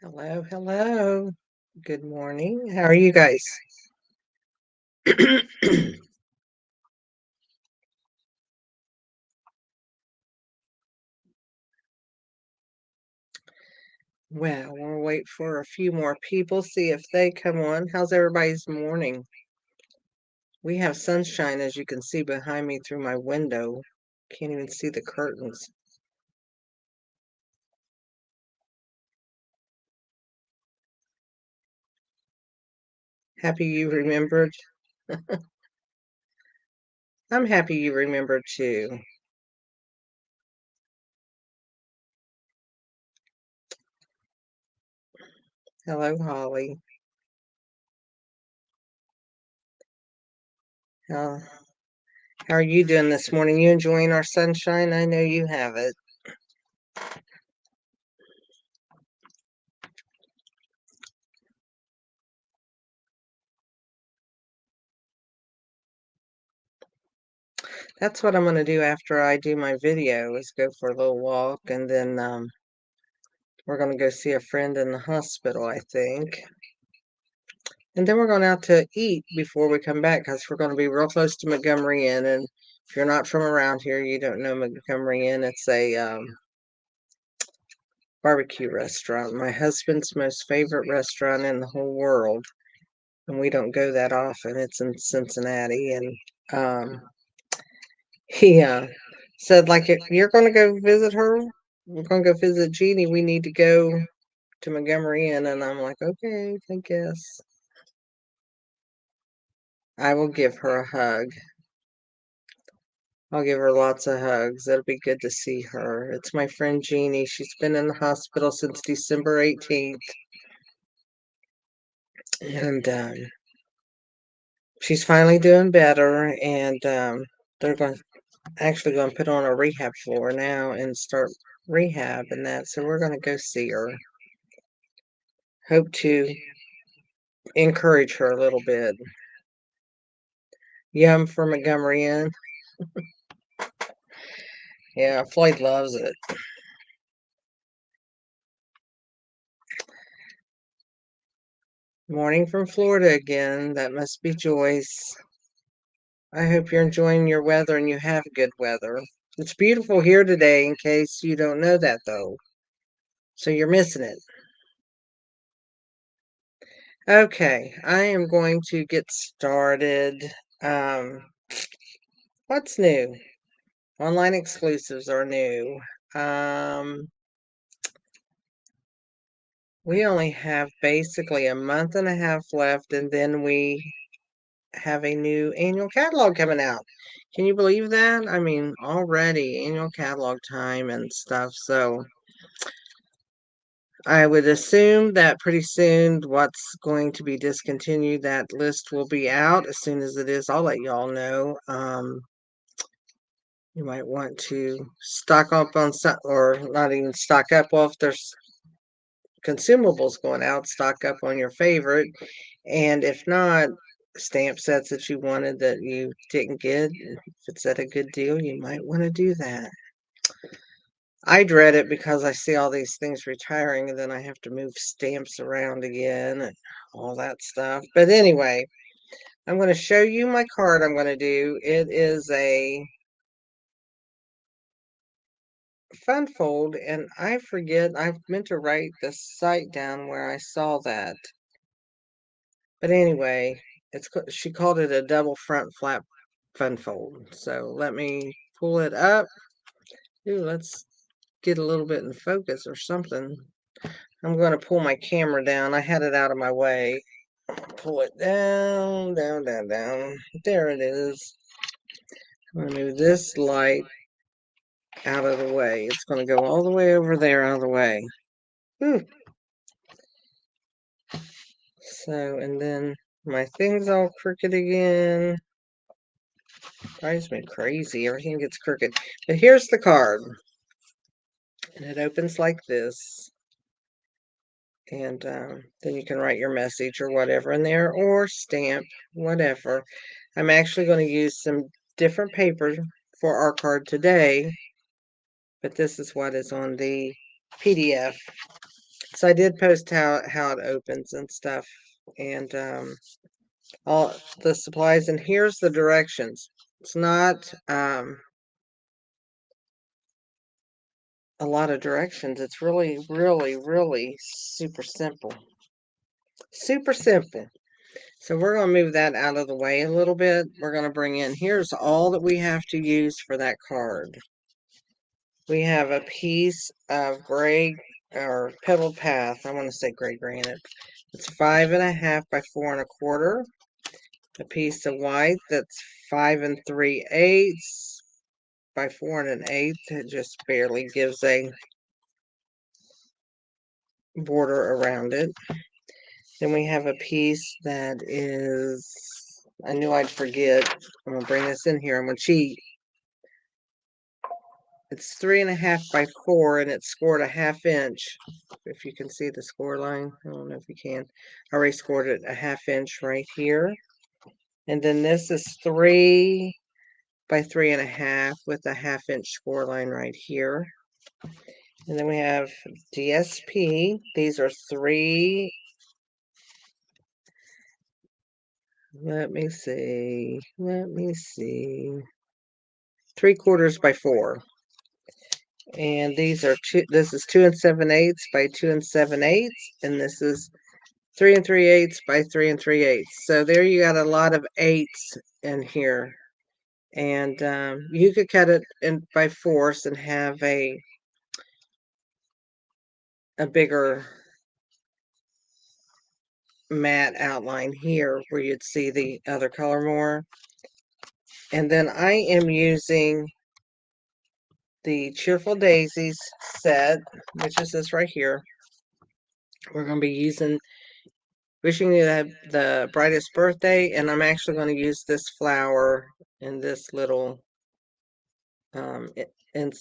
Hello, hello. Good morning. How are you guys? Well, we'll wait for a few more people, see if they come on. How's everybody's morning? We have sunshine, as you can see behind me through my window. Can't even see the curtains. Happy you remembered. I'm happy you remembered too. Hello, Holly. How, how are you doing this morning? You enjoying our sunshine? I know you have it. That's what I'm going to do after I do my video is go for a little walk, and then we're going to go see a friend in the hospital, I think. And then we're going out to eat before we come back because we're going to be real close to Montgomery Inn. And if you're not from around here, you don't know Montgomery Inn. It's a barbecue restaurant. My husband's most favorite restaurant in the whole world. And we don't go that often. It's in Cincinnati. And he said, like, if you're going to go visit her, we're going to go visit Jeannie, we need to go to Montgomery Inn. And I'm like, okay, I guess. I will give her a hug. I'll give her lots of hugs. It'll be good to see her. It's my friend Jeannie. She's been in the hospital since December 18th. And she's finally doing better. And they're actually going to put her on a rehab floor now and start rehab and that. So we're going to go see her. Hope to encourage her a little bit. Yum for Montgomery Inn. Yeah, Floyd loves it. Morning from Florida again. That must be Joyce. I hope you're enjoying your weather and you have good weather. It's beautiful here today, in case you don't know that, though. So you're missing it. Okay, I am going to get started. What's new? Online exclusives are new. We only have basically a month and a half left, and then we have a new annual catalog coming out. Can you believe that? I mean, already annual catalog time and stuff. So I would assume that pretty soon what's going to be discontinued, that list will be out. As soon as it is, I'll let y'all know. You might want to stock up on some, or not even stock up. Well, if there's consumables going out, stock up on your favorite. And if not, stamp sets that you wanted that you didn't get, if it's at a good deal, you might want to do that. I dread it because I see all these things retiring and then I have to move stamps around again and all that stuff. But anyway, I'm going to show you my card I'm going to do. It is a fun fold, and I forget, I meant to write the site down where I saw that. But anyway, she called it a double front flap fun fold. So let me pull it up. Ooh, let's get a little bit in focus or something. I'm going to pull my camera down. I had it out of my way. Pull it down, down, down, down. There it is. I'm going to move this light out of the way. It's going to go all the way over there out of the way. Whew. So, and then my thing's all crooked again. Drives me crazy. Everything gets crooked. But here's the card. And it opens like this. And then you can write your message or whatever in there, or stamp, whatever. I'm actually going to use some different paper for our card today, but this is what is on the PDF. So I did post how it opens and stuff, and all the supplies, and here's the directions. It's not a lot of directions. It's really, really, really super simple. Super simple. So we're going to move that out of the way a little bit. We're going to bring in, here's all that we have to use for that card. We have a piece of gray or pebbled path. I want to say gray granite. It's 5.5 by 4.25. A piece of white that's 5 3/8 by 4 1/8. It just barely gives a border around it. Then we have a piece that is, I knew I'd forget. I'm gonna bring this in here. I'm gonna cheat. It's 3.5 by 4, and it's scored a 1/2 inch. If you can see the score line, I don't know if you can. I already scored it a 1/2 inch right here. And then this is 3 by 3.5 with a 1/2 inch score line right here. And then we have DSP. These are 3. Let me see. 3/4 by 4. And these are this is 2 7/8 by 2 7/8, and this is 3 3/8 by 3 3/8. So there you got a lot of eighths in here. And you could cut it in by fourths and have a bigger matte outline here where you'd see the other color more. And then I am using the Cheerful Daisies set, which is this right here. We're going to be using Wishing You the Brightest Birthday, and I'm actually going to use this flower in this little in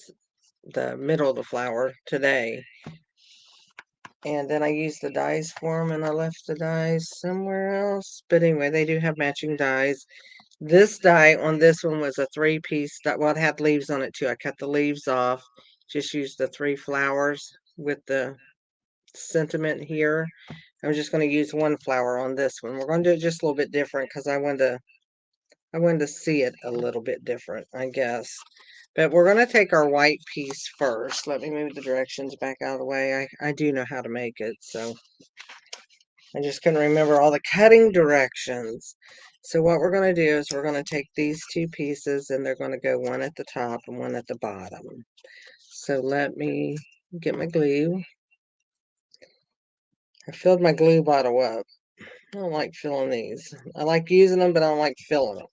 the middle of the flower today. And then I used the dies for them, and I left the dies somewhere else. But anyway, they do have matching dies. This die on this one was a 3-piece. Well, it had leaves on it too. I cut the leaves off. Just used the 3 flowers with the sentiment here. I'm just going to use 1 flower on this one. We're going to do it just a little bit different because I wanted to see it a little bit different, I guess. But we're going to take our white piece first. Let me move the directions back out of the way. I do know how to make it, so I just couldn't remember all the cutting directions. So what we're going to do is we're going to take these 2 pieces, and they're going to go one at the top and one at the bottom. So let me get my glue. I filled my glue bottle up. I don't like filling these. I like using them, but I don't like filling them.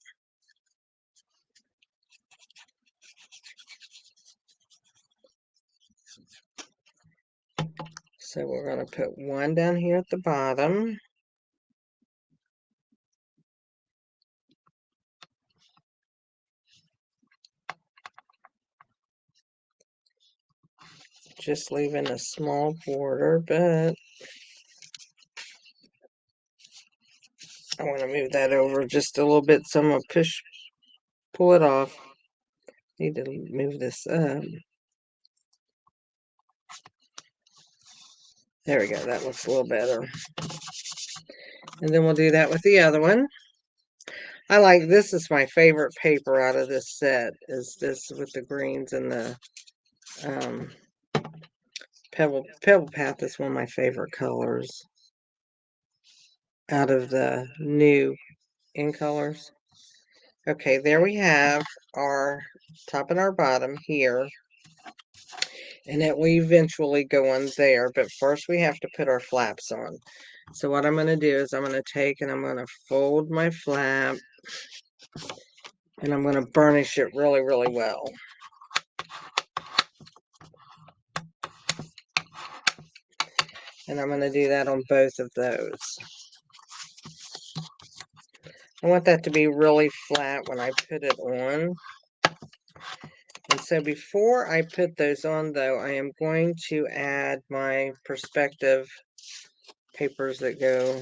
So we're going to put one down here at the bottom. Just leaving a small border, but I want to move that over just a little bit, so I'm going to pull it off. Need to move this up. There we go, that looks a little better. And then we'll do that with the other one. This is my favorite paper out of this set, is this with the greens and the Pebble Path is one of my favorite colors out of the new in colors. Okay, there we have our top and our bottom here. And it will eventually go on there, but first we have to put our flaps on. So what I'm going to do is I'm going to take and I'm going to fold my flap, and I'm going to burnish it really, really well. And I'm going to do that on both of those. I want that to be really flat when I put it on. And so before I put those on, though, I am going to add my perspective papers that go.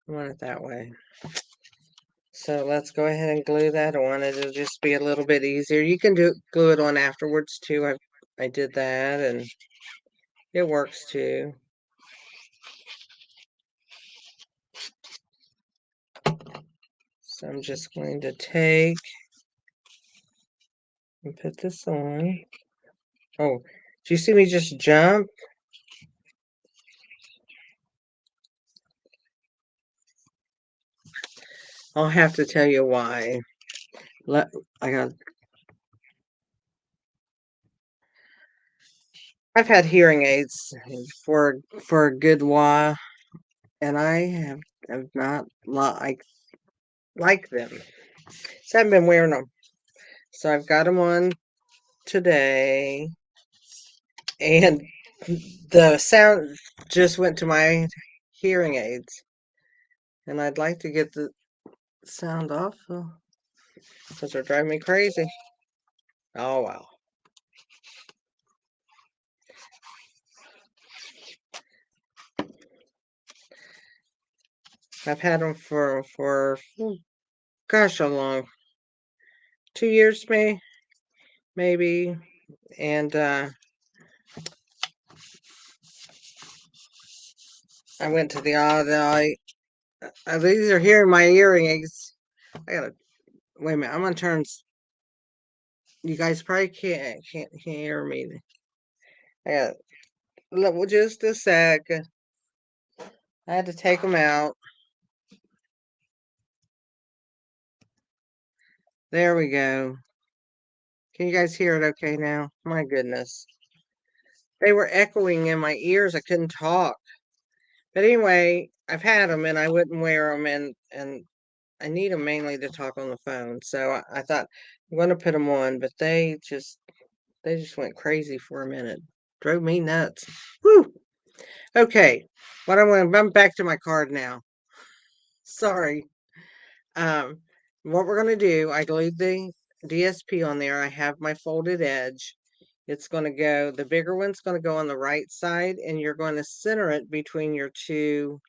I want it that way. So let's go ahead and glue that on. It'll just be a little bit easier. You can glue it on afterwards too. I did that and it works too. So I'm just going to take and put this on. Oh, do you see me just jump? I'll have to tell you why. I've had hearing aids for a good while, and I have not like them. So I've been wearing them. So I've got them on today, and the sound just went to my hearing aids, and I'd like to get the sound off because they're driving me crazy. Oh well. I've had them for gosh, how long? 2 years, maybe, and I went to the these are here in my hearing aids. I gotta wait a minute. I'm gonna turn. You guys probably can't hear me. I got just a sec. I had to take them out. There we go. Can you guys hear it okay now? My goodness. They were echoing in my ears. I couldn't talk. But anyway, I've had them and I wouldn't wear them and I need them mainly to talk on the phone. So I thought I'm going to put them on, but they just went crazy for a minute. Drove me nuts. Whew. Okay. I'm back to my card now. Sorry. Um, what we're going to do, I glued the DSP on there. I have my folded edge. It's going to go, the bigger one's going to go on the right side, and you're going to center it between your two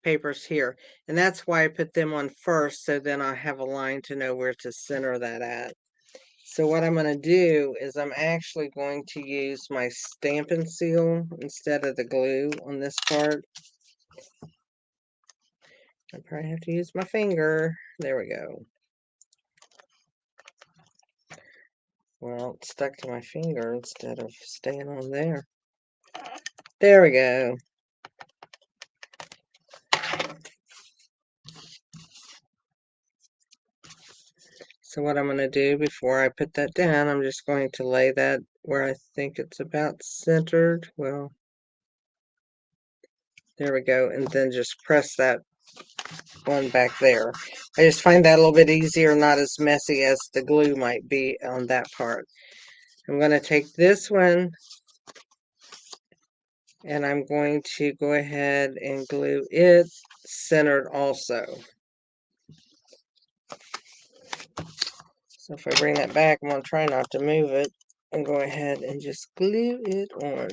papers here. And that's why I put them on first, so then I have a line to know where to center that at. So what I'm going to do is I'm actually going to use my Stampin' Seal instead of the glue on this part. I probably have to use my finger. There we go. Well, it stuck to my finger instead of staying on there. There we go. So what I'm going to do before I put that down, I'm just going to lay that where I think it's about centered. Well, there we go. And then just press that one back there. I just find that a little bit easier, not as messy as the glue might be on that part. I'm going to take this one and I'm going to go ahead and glue it centered also. So if I bring that back, I'm going to try not to move it and go ahead and just glue it on.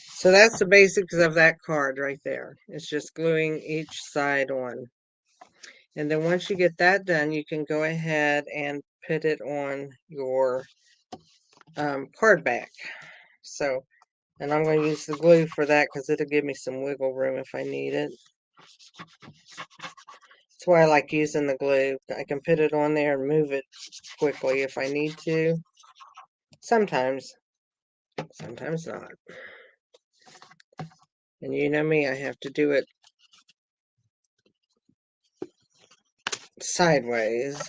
So that's the basics of that card right there. It's just gluing each side on. And then once you get that done, you can go ahead and put it on your card back. So, and I'm going to use the glue for that because it'll give me some wiggle room if I need it. That's why I like using the glue. I can put it on there and move it quickly if I need to. Sometimes not. And you know me, I have to do it sideways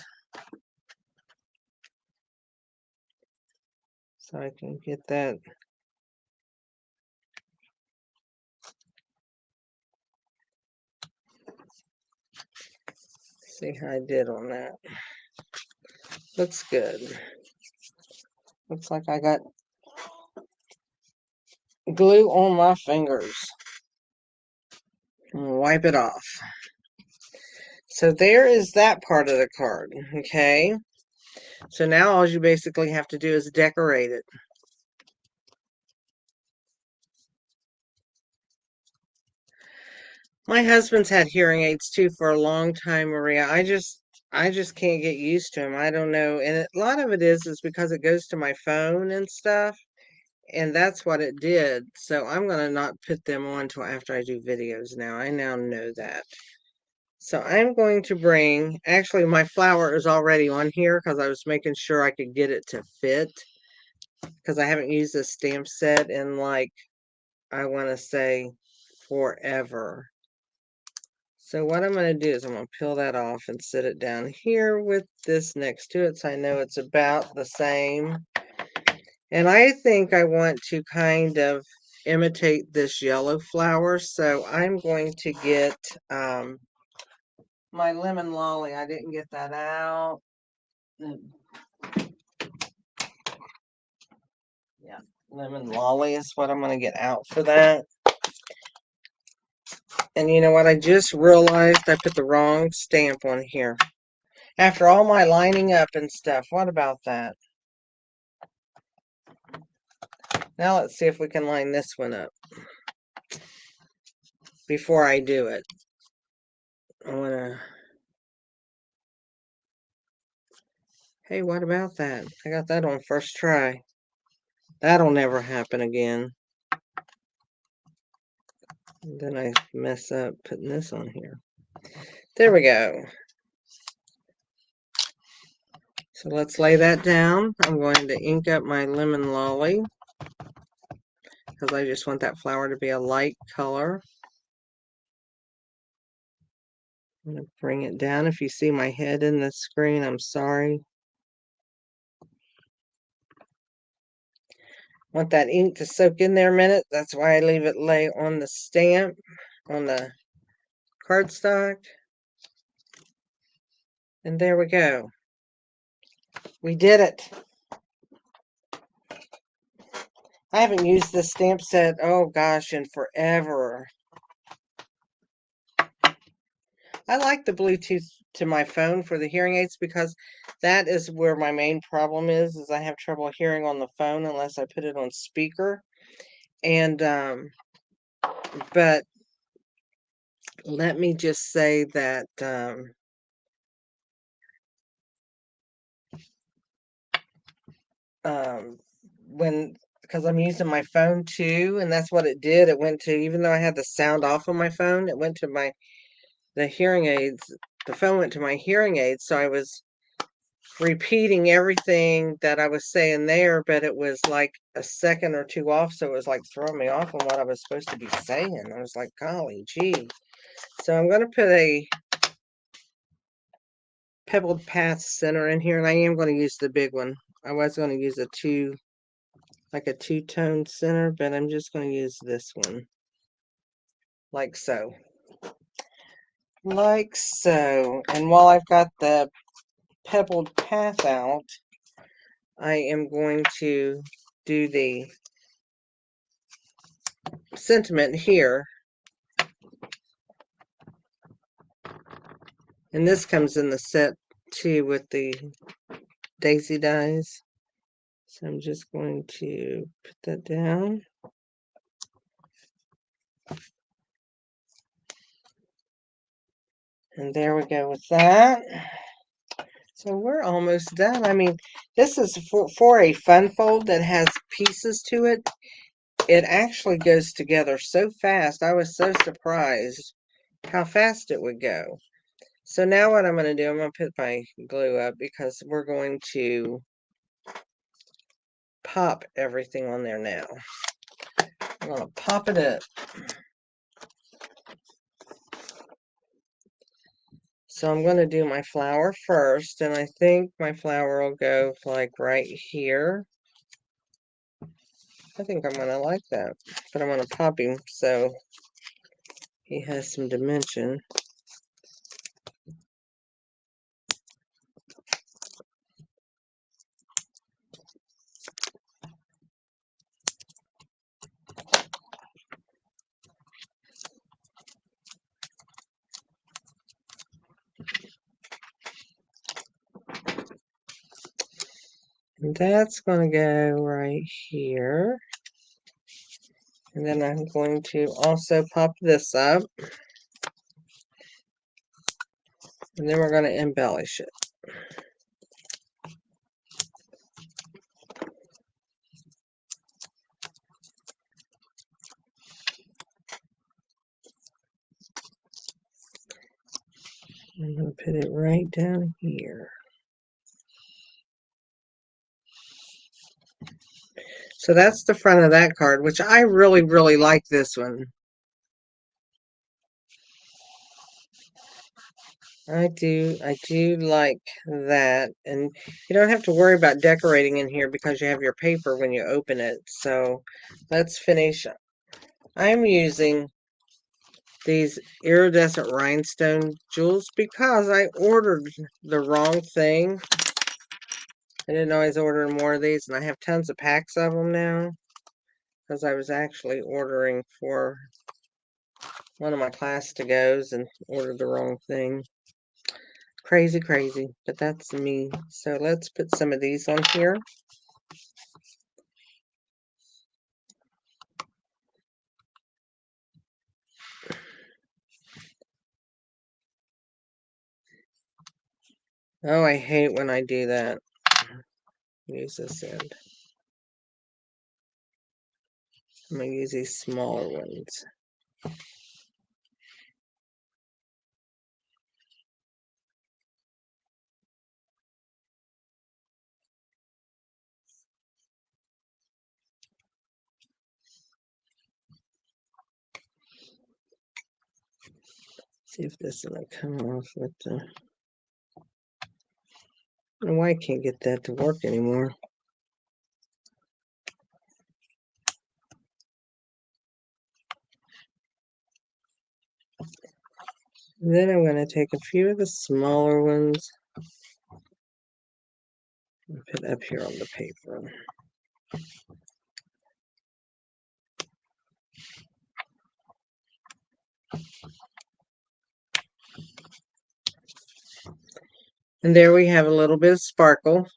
so I can get that. See how I did on that. Looks good. Looks like I got glue on my fingers. Wipe it off. So there is that part of the card, okay? So now all you basically have to do is decorate it. My husband's had hearing aids too for a long time, Maria. I just can't get used to them. I don't know. And a lot of it is because it goes to my phone and stuff. And that's what it did. So I'm going to not put them on till after I do videos now. I now know that. So I'm going to bring, actually my flower is already on here because I was making sure I could get it to fit. Because I haven't used this stamp set in like, I want to say forever. So what I'm going to do is I'm going to peel that off and sit it down here with this next to it so I know it's about the same. And I think I want to kind of imitate this yellow flower, so I'm going to get my lemon lolly. I didn't get that out. Yeah, lemon lolly is what I'm going to get out for that. And you know what? I just realized I put the wrong stamp on here. After all my lining up and stuff, what about that? Now let's see if we can line this one up before I do it. I want to... Hey, what about that? I got that on first try. That'll never happen again. And then I mess up putting this on here. There we go. So let's lay that down. I'm going to ink up my lemon lolly because I just want that flower to be a light color. I'm going to bring it down. If you see my head in the screen, I'm sorry. Want that ink to soak in there a minute. That's why I leave it lay on the stamp, on the cardstock. And there we go. We did it. I haven't used this stamp set, oh gosh, in forever. I like the Bluetooth to my phone for the hearing aids because that is where my main problem is I have trouble hearing on the phone unless I put it on speaker. And, but let me just say that, because I'm using my phone too, and that's what it did. It went to, even though I had the sound off on my phone, it went to the hearing aids. The phone went to my hearing aids, so I was repeating everything that I was saying there, but it was like a second or two off, so it was like throwing me off on what I was supposed to be saying. I was like, golly gee. So I'm going to put a Pebbled Path center in here, and I am going to use the big one. I was going to use a two-tone center, but I'm just going to use this one. Like so. Like so. And while I've got the Pebbled Path out, I am going to do the sentiment here. And this comes in the set too with the daisy dies. So I'm just going to put that down. And there we go with that. So we're almost done. I mean, this is for a fun fold that has pieces to it. It actually goes together so fast. I was so surprised how fast it would go. So now what I'm going to do, I'm going to put my glue up because we're going to pop everything on there now. I'm going to pop it up. So I'm going to do my flower first, and I think my flower will go like right here. I think I'm going to like that, but I'm going to pop him so he has some dimension. And that's going to go right here. And then I'm going to also pop this up. And then we're going to embellish it. I'm going to put it right down here. So that's the front of that card, which I really, really like this one. I do like that. And you don't have to worry about decorating in here because you have your paper when you open it. So let's finish. I'm using these iridescent rhinestone jewels because I ordered the wrong thing. I didn't know I was ordering more of these, and I have tons of packs of them now because I was actually ordering for one of my class to goes and ordered the wrong thing. Crazy, crazy, but that's me. So let's put some of these on here. Oh, I hate when I do that. Use this end. I'm going to use these smaller ones. See if this is going to come off with the... I don't know why I can't get that to work anymore. Then I'm going to take a few of the smaller ones and put up here on the paper. And there we have a little bit of sparkle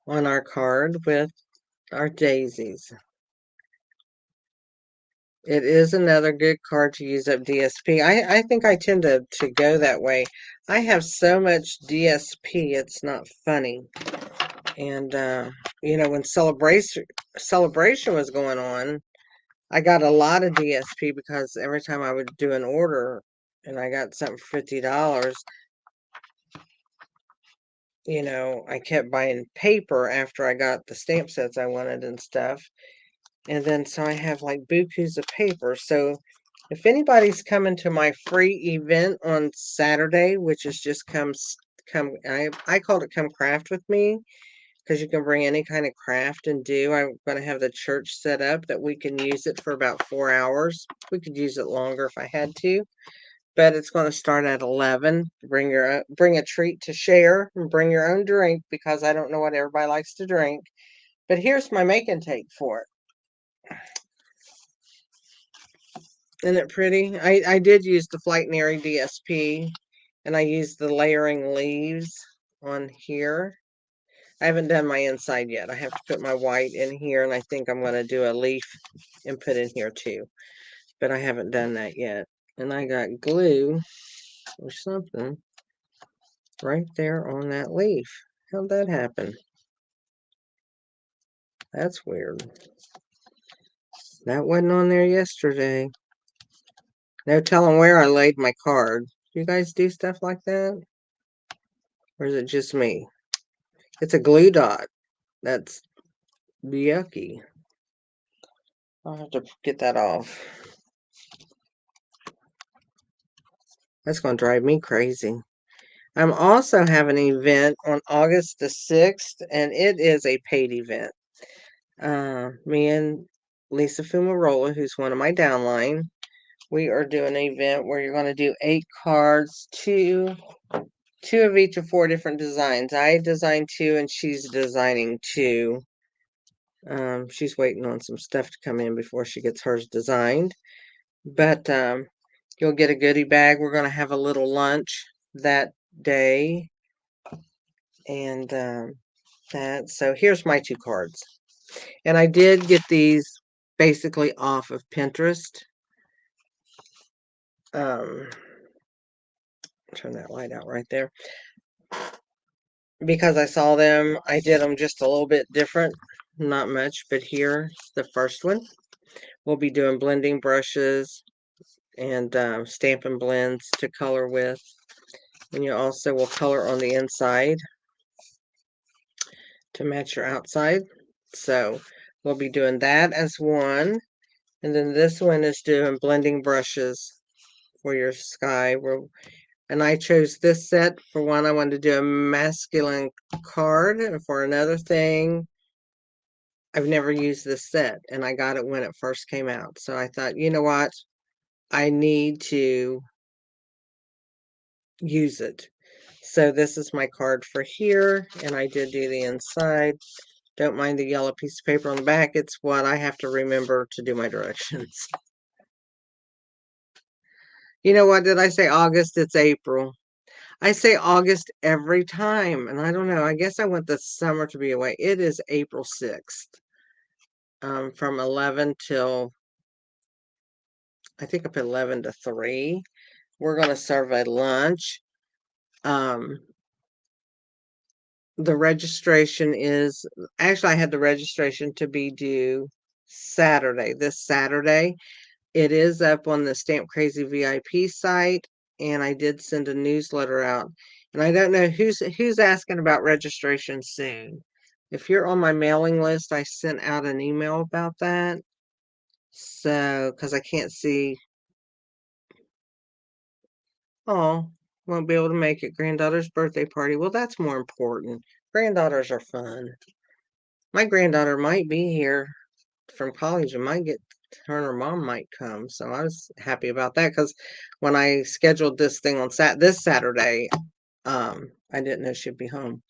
on our card with our daisies. It is another good card to use up DSP. I think I tend to go that way. I have so much DSP, it's not funny. And, you know, when celebration was going on, I got a lot of DSP because every time I would do an order and I got something for $50, you know, I kept buying paper after I got the stamp sets I wanted and stuff. And then so I have like bukus of paper. So if anybody's coming to my free event on Saturday, which is just come I called it Come Craft With Me, because you can bring any kind of craft and do. I'm going to have the church set up that we can use it for about 4 hours. We could use it longer if I had to, but it's going to start at 11. Bring a treat to share and bring your own drink because I don't know what everybody likes to drink. But here's my make and take for it. Isn't it pretty? I did use the Flightnary DSP, and I used the layering leaves on here. I haven't done my inside yet. I have to put my white in here, and I think I'm going to do a leaf and put in here too. But I haven't done that yet. And I got glue or something right there on that leaf. How'd that happen? That's weird. That wasn't on there yesterday. No telling where I laid my card. Do you guys do stuff like that? Or is it just me? It's a glue dot. That's yucky. I'll have to get that off. That's going to drive me crazy. I'm also having an event on August the 6th, and it is a paid event. Me and Lisa Fumarola, who's one of my downline, we are doing an event where you're going to do 8 cards, two of each of 4 different designs. I designed 2, and she's designing 2. She's waiting on some stuff to come in before she gets hers designed. But you'll get a goodie bag. We're going to have a little lunch that day. And so here's my 2 cards. And I did get these basically off of Pinterest. turn that light out right there. Because I saw them, I did them just a little bit different. Not much, but here's the first one. We'll be doing blending brushes and Stampin' Blends to color with. And you also will color on the inside to match your outside. So we'll be doing that as one. And then this one is doing blending brushes for your sky. And I chose this set for one. I wanted to do a masculine card. And for another thing, I've never used this set. And I got it when it first came out. So I thought, you know what? I need to use it. So this is my card for here. And I did do the inside. Don't mind the yellow piece of paper on the back. It's what I have to remember to do my directions. You know what? Did I say August? It's April. I say August every time, and I don't know. I guess I want the summer to be away. It is April 6th, from 11 till, I think up 11 to 3. We're going to serve a lunch. The registration is, actually, I had the registration to be due Saturday, this Saturday. It is up on the Stamp Crazy VIP site, and I did send a newsletter out. And I don't know who's asking about registration soon. If you're on my mailing list, I sent out an email about that. So, because I can't see. Oh, won't be able to make it. Granddaughter's birthday party. Well, that's more important. Granddaughters are fun. My granddaughter might be here from college and might get, her and her mom might come. So I was happy about that because when I scheduled this thing on this Saturday, I didn't know she'd be home.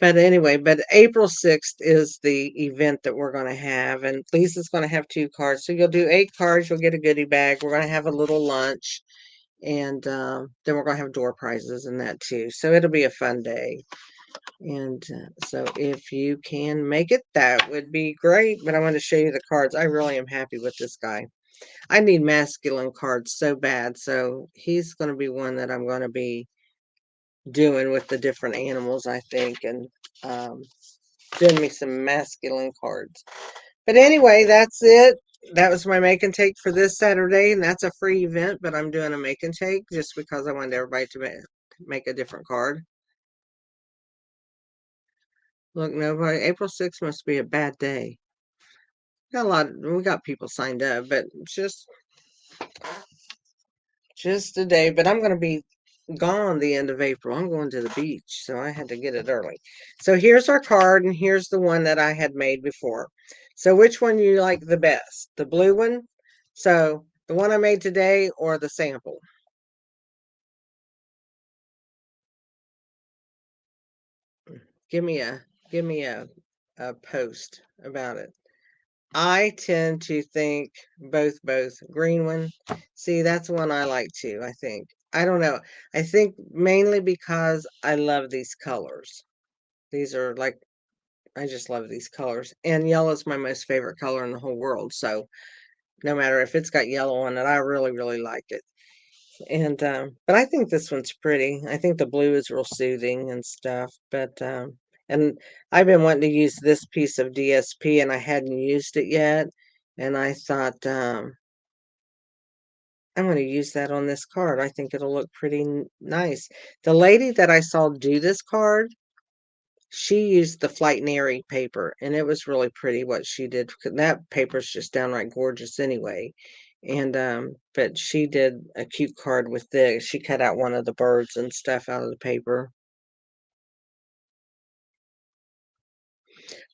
But anyway, but April 6th is the event that we're going to have, and Lisa's going to have 2 cards. So you'll do 8 cards, you'll get a goodie bag. We're going to have a little lunch, and then we're going to have door prizes and that too. So it'll be a fun day. And so if you can make it, that would be great. But I want to show you the cards. I really am happy with this guy. I need masculine cards so bad. So he's going to be one that I'm going to be doing with the different animals, I think. And doing me some masculine cards. But anyway, that's it. That was my make and take for this Saturday. And that's a free event. But I'm doing a make and take just because I wanted everybody to make a different card. Look, nobody. April 6th must be a bad day. We got people signed up, but just a day. But I'm going to be gone the end of April. I'm going to the beach, so I had to get it early. So here's our card, and here's the one that I had made before. So which one you like the best? The blue one? So the one I made today or the sample? Give me a post about it. I tend to think both. Green one. See, that's one I like too, I think. I don't know. I think mainly because I love these colors. These are like, I just love these colors. And yellow is my most favorite color in the whole world. So no matter if it's got yellow on it, I really, really like it. And but I think this one's pretty. I think the blue is real soothing and stuff. But and I've been wanting to use this piece of DSP and I hadn't used it yet. And I thought I'm going to use that on this card. I think it'll look pretty nice. The lady that I saw do this card, she used the Flightnary paper, and it was really pretty what she did. That paper's just downright gorgeous anyway. And but she did a cute card with this. She cut out one of the birds and stuff out of the paper.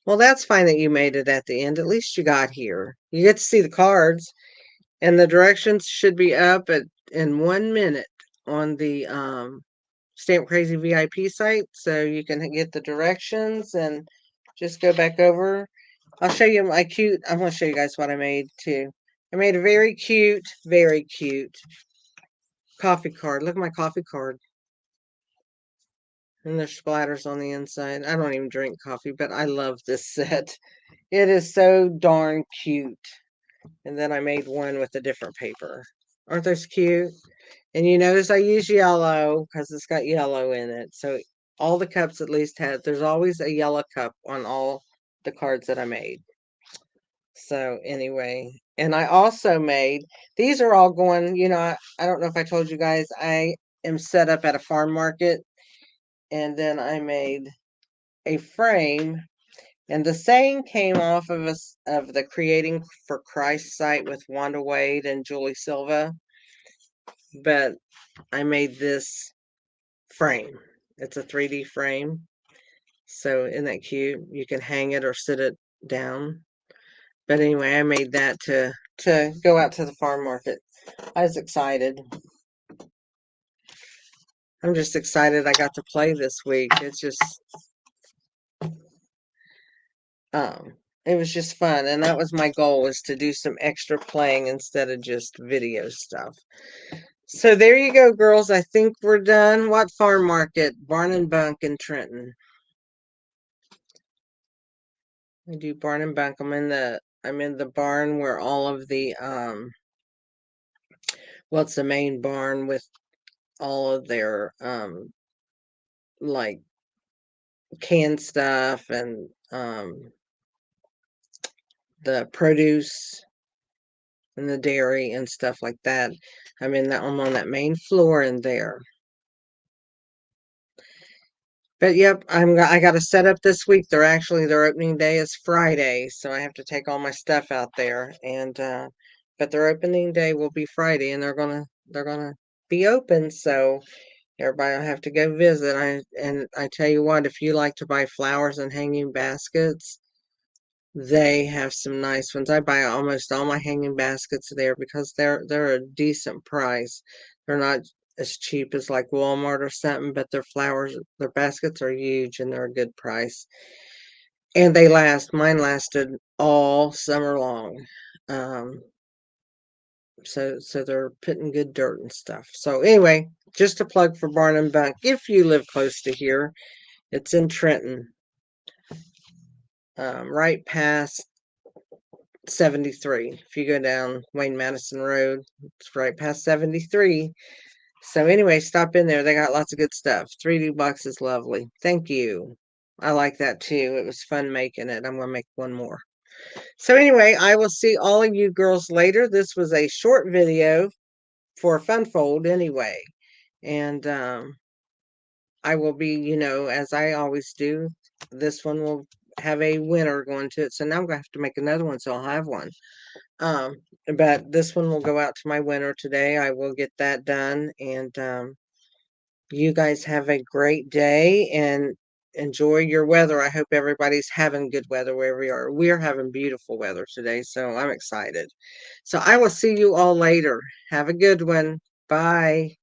Well, that's fine that you made it at the end. At least you got here. You get to see the cards, and the directions should be up in 1 minute on the Stamp Crazy VIP site, so you can get the directions and just go back over. I'll show you my cute. I'm going to show you guys what I made too. I made a very cute coffee card. Look at my coffee card. And there's splatters on the inside. I don't even drink coffee, but I love this set. It is so darn cute. And then I made one with a different paper. Aren't those cute? And you notice I use yellow because it's got yellow in it. So all the cups at least there's always a yellow cup on all the cards that I made. So anyway, and I also made, these are all going, I don't know if I told you guys, I am set up at a farm market, and then I made a frame, and the saying came off of of the Creating for Christ site with Wanda Wade and Julie Silva, but I made this frame. It's a 3D frame. So isn't that cute? You can hang it or sit it down. But anyway, I made that to go out to the farm market. I was excited. I'm just excited I got to play this week. It's just um it was just fun, and that was my goal, was to do some extra playing instead of just video stuff. So there you go, girls. I think we're done. What farm market? Barn and Bunk in Trenton. I do Barn and Bunk. I'm in the barn where all of the what's the main barn with all of their like canned stuff and the produce and the dairy and stuff like that. I'm on that main floor in there. But yep, I got to set up this week. Their opening day is Friday, so I have to take all my stuff out there, and but their opening day will be Friday, and they're gonna be open, so everybody will have to go visit. I tell you what, if you like to buy flowers and hanging baskets, they have some nice ones. I buy almost all my hanging baskets there because they're a decent price. They're not as cheap as like Walmart or something, but their baskets are huge and they're a good price. And they last. Mine lasted all summer long. Um, so they're putting good dirt and stuff. So anyway, just a plug for Barn and Bunk. If you live close to here, it's in Trenton, right past 73. If you go down Wayne Madison Road, it's right past 73. So anyway, stop in there. They got lots of good stuff. 3D box is lovely. Thank you. I like that too. It was fun making it. I'm going to make one more. So anyway, I will see all of you girls later. This was a short video for Funfold anyway. And I will be, as I always do, this one will have a winner going to it. So now I'm going to have to make another one, so I'll have one. Um, but this one will go out to my winner today. I will get that done. And you guys have a great day and enjoy your weather. I hope everybody's having good weather wherever you are. We're having beautiful weather today, so I'm excited. So I will see you all later. Have a good one. Bye.